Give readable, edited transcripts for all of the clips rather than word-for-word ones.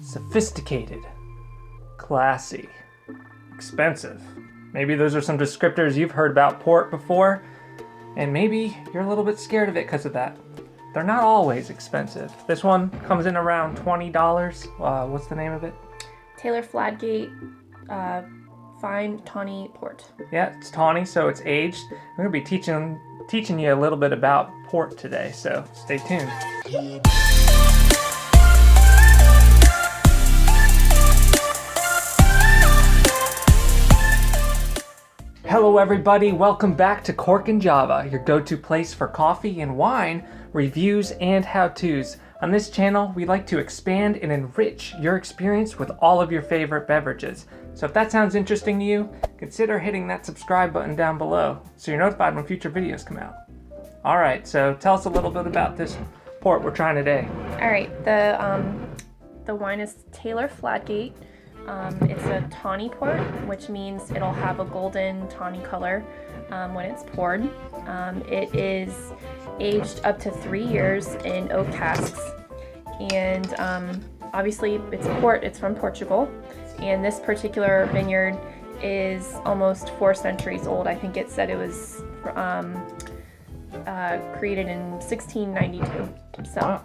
Sophisticated, classy, expensive. Maybe those are some descriptors you've heard about port before, and maybe you're a little bit scared of it because of that. They're not always expensive. This one comes in around $20. What's the name of it? Taylor Fladgate Fine Tawny Port. Yeah, it's Tawny, so it's aged. I'm going to be teaching you a little bit about port today, so stay tuned. Hello everybody, welcome back to Cork and Java, your go-to place for coffee and wine, reviews and how-tos. On this channel, we like to expand and enrich your experience with all of your favorite beverages. So if that sounds interesting to you, consider hitting that subscribe button down below so you're notified when future videos come out. Alright, so tell us a little bit about this port we're trying today. Alright, the wine is Taylor Fladgate. It's a tawny port, which means it'll have a golden tawny color when it's poured. It is aged up to 3 years in oak casks, and obviously it's port. It's from Portugal, and this particular vineyard is almost 4 centuries old. I think it said it was created in 1692. So wow.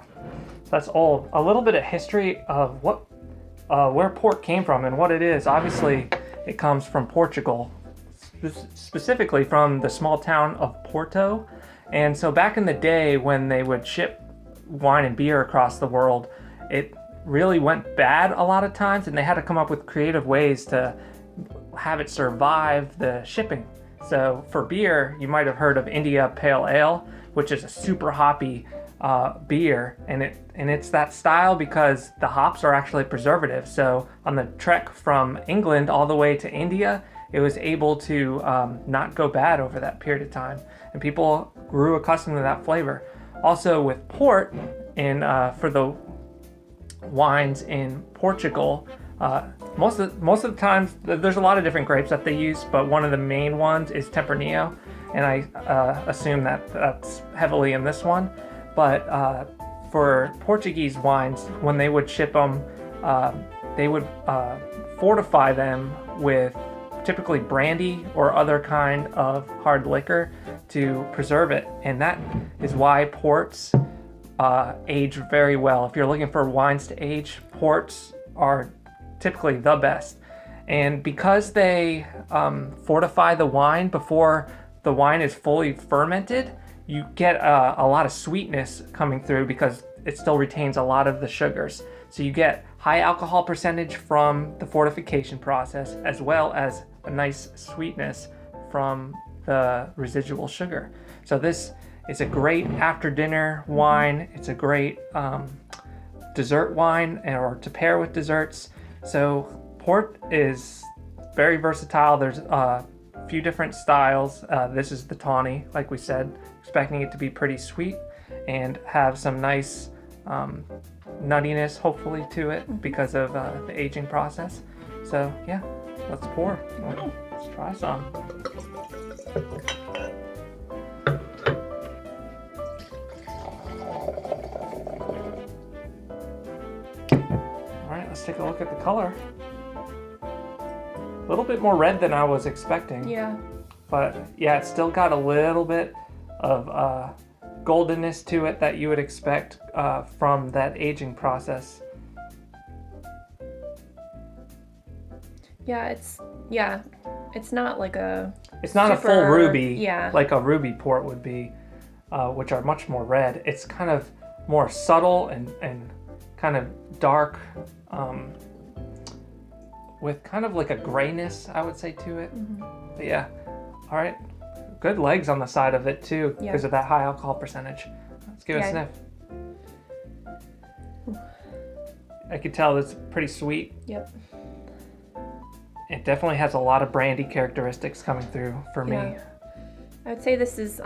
That's old. A little bit of history of where port came from and what it is. Obviously, it comes from Portugal, specifically from the small town of Porto. And so back in the day when they would ship wine and beer across the world, it really went bad a lot of times, and they had to come up with creative ways to have it survive the shipping. So for beer, you might have heard of India Pale Ale, which is a super hoppy beer, and it's that style because the hops are actually preservatives. So on the trek from England all the way to India, it was able to not go bad over that period of time, and people grew accustomed to that flavor. Also with port, for the wines in Portugal, most of the times there's a lot of different grapes that they use, but one of the main ones is Tempranillo, and I assume that's heavily in this one. But for Portuguese wines, when they would ship them, they would fortify them with typically brandy or other kind of hard liquor to preserve it. And that is why ports age very well. If you're looking for wines to age, ports are typically the best. And because they fortify the wine before the wine is fully fermented, you get a lot of sweetness coming through because it still retains a lot of the sugars. So you get high alcohol percentage from the fortification process, as well as a nice sweetness from the residual sugar. So this is a great after dinner wine. It's a great dessert wine, or to pair with desserts. So port is very versatile. There's a few different styles. This is the Tawney, like we said, expecting it to be pretty sweet and have some nice nuttiness hopefully to it because of the aging process. So yeah, let's pour. Let's try some. Alright, let's take a look at the color. A little bit more red than I was expecting. yeah. But yeah, it's still got a little bit of goldenness to it that you would expect from that aging process. It's not like a. It's not a full ruby, yeah, like a ruby port would be, which are much more red. It's kind of more subtle and kind of dark, with kind of like a grayness, I would say, to it. Mm-hmm. But yeah, all right. Good legs on the side of it too, yeah, because of that high alcohol percentage. Let's give it a sniff. I could tell it's pretty sweet. Yep. It definitely has a lot of brandy characteristics coming through for me. I would say this is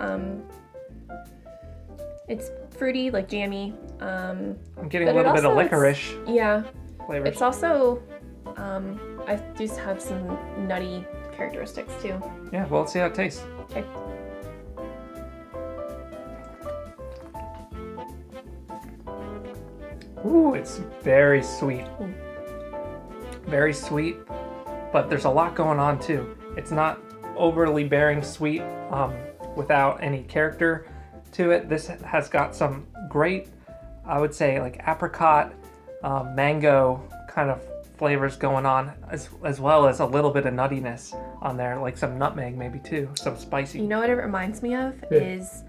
it's fruity, like jammy. I'm getting a little bit of licorice. Yeah. Flavors. It's also I do have some nutty characteristics too. Yeah, well, let's see how it tastes. Okay. Ooh, it's very sweet. Very sweet, but there's a lot going on too. It's not overly bearing sweet without any character to it. This has got some great, I would say, like apricot, mango kind of flavors going on, as well as a little bit of nuttiness on there, like some nutmeg maybe too, some spicy. You know what it reminds me of is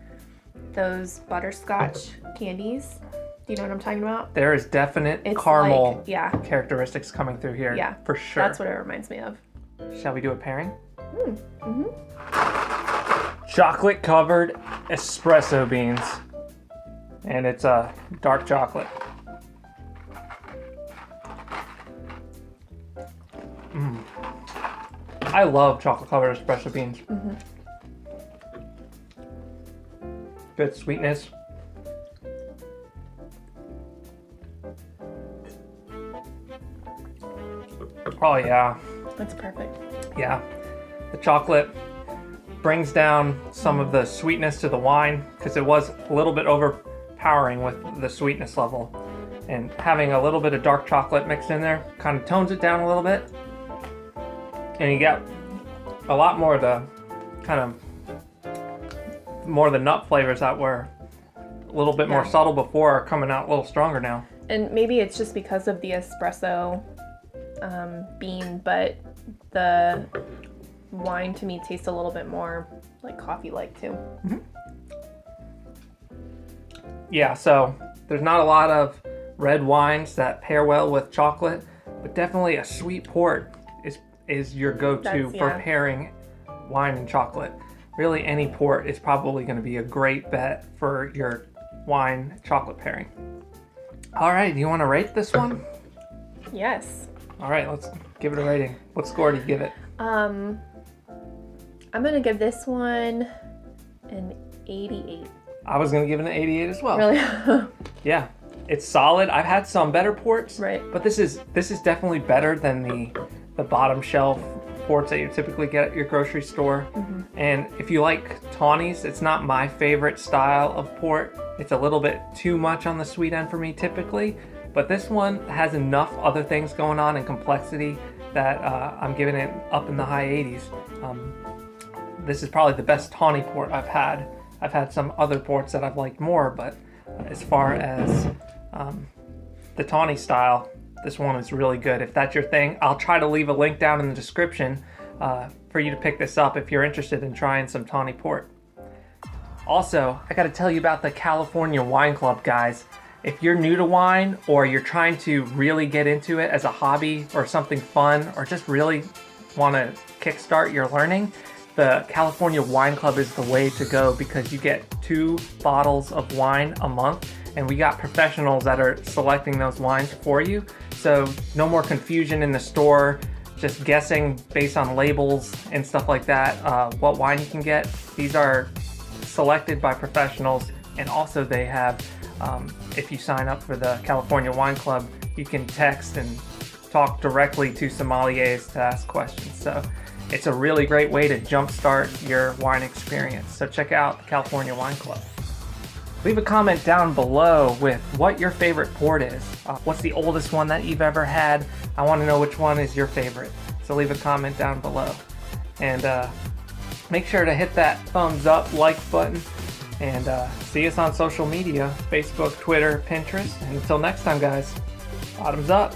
those butterscotch candies. Do you know what I'm talking about? There is definite It's caramel like, characteristics coming through here. Yeah, for sure. That's what it reminds me of. Shall we do a pairing? Mm-hmm. Chocolate covered espresso beans, and it's a dark chocolate. I love chocolate covered espresso beans. Mm-hmm. Good sweetness. Oh yeah. That's perfect. Yeah. The chocolate brings down some of the sweetness to the wine because it was a little bit overpowering with the sweetness level. And having a little bit of dark chocolate mixed in there kind of tones it down a little bit. And you get a lot more of the nut flavors that were a little bit more subtle before are coming out a little stronger now. And maybe it's just because of the espresso bean, but the wine to me tastes a little bit more like coffee-like too. Mm-hmm. Yeah, so there's not a lot of red wines that pair well with chocolate, but definitely a sweet port is your go-to for pairing wine and chocolate. Really, any port is probably going to be a great bet for your wine chocolate pairing. All right, do you want to rate this one? Yes. All right, let's give it a rating. What score do you give it? I'm gonna give this one an 88. I was gonna give it an 88 as well. Really? Yeah, it's solid. I've had some better ports, right? But this is definitely better than the bottom shelf ports that you typically get at your grocery store. Mm-hmm. And if you like Tawneys, it's not my favorite style of port. It's a little bit too much on the sweet end for me typically. But this one has enough other things going on and complexity that I'm giving it up in the high 80s. This is probably the best Tawny port I've had. I've had some other ports that I've liked more, but as far as the Tawny style, this one is really good. If that's your thing, I'll try to leave a link down in the description for you to pick this up if you're interested in trying some Tawny port. Also, I gotta tell you about the California Wine Club, guys. If you're new to wine or you're trying to really get into it as a hobby or something fun or just really want to kickstart your learning, the California Wine Club is the way to go because you get 2 bottles of wine a month and we got professionals that are selecting those wines for you. So no more confusion in the store, just guessing based on labels and stuff like that, what wine you can get. These are selected by professionals, and also they have if you sign up for the California Wine Club, you can text and talk directly to sommeliers to ask questions. So it's a really great way to jumpstart your wine experience. So check out the California Wine Club. Leave a comment down below with what your favorite port is. What's the oldest one that you've ever had? I want to know which one is your favorite. So leave a comment down below. And make sure to hit that thumbs up, like button. And see us on social media, Facebook, Twitter, Pinterest. And until next time, guys, bottoms up.